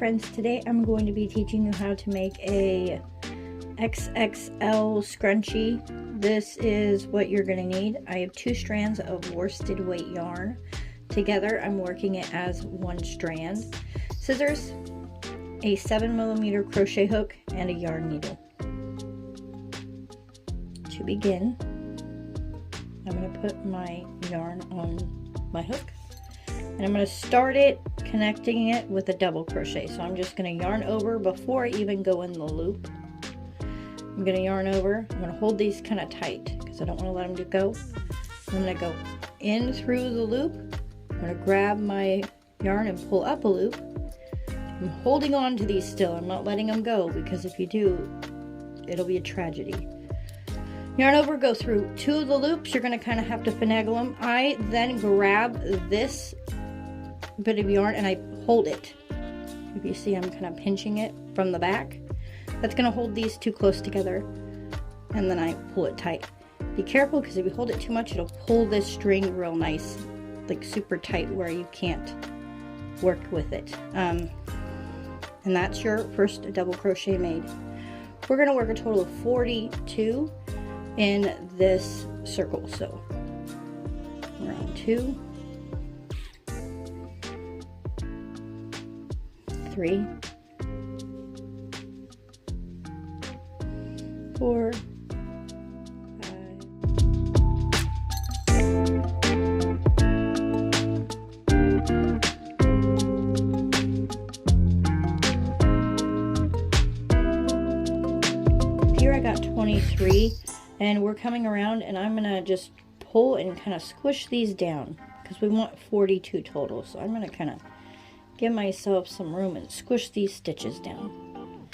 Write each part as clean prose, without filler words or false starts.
friends, today I'm going to be teaching you how to make a XXL scrunchie. This is what you're going to need. I have 2 strands of worsted weight yarn. Together I'm working it as 1 strand. Scissors, a 7mm crochet hook, and a yarn needle. To begin, I'm going to put my yarn on my hook. And I'm going to start it connecting it with a double crochet. So I'm just going to yarn over before I even go in the loop. I'm going to yarn over. I'm going to hold these kind of tight because I don't want to let them go. I'm going to go in through the loop. I'm going to grab my yarn and pull up a loop. I'm holding on to these still. I'm not letting them go because if you do, it'll be a tragedy. Yarn over, go through 2 of the loops. You're going to kind of have to finagle them. I then grab this bit of yarn and I hold it. If you see, I'm kind of pinching it from the back. That's going to hold these 2 close together, and then I pull it tight. Be careful because if you hold it too much, it'll pull this string real nice, like super tight where you can't work with it. And that's your first double crochet made. We're going to work a total of 42 in this circle. So round 2, 3, 4, 5. Here I got 23, and we're coming around, and I'm gonna just pull and kind of squish these down because we want 42 total. So I'm gonna kind of give myself some room and squish these stitches down.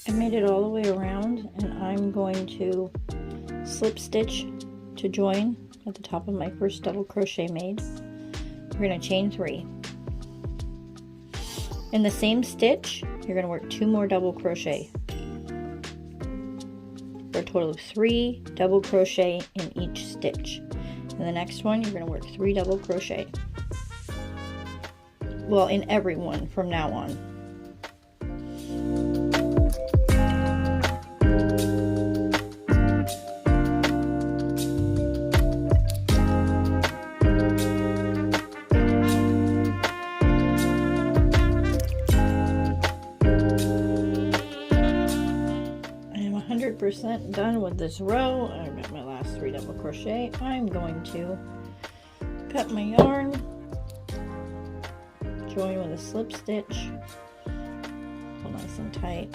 I made it all the way around, and I'm going to slip stitch to join at the top of my first double crochet made. We're going to chain 3. In the same stitch, you're going to work 2 more double crochet for a total of 3 double crochet in each stitch. In the next one, you're going to work 3 double crochet. Well, in every one from now on. I am 100% done with this row. I've got my last 3 double crochet. I'm going to cut my yarn, join with a slip stitch, pull nice and tight.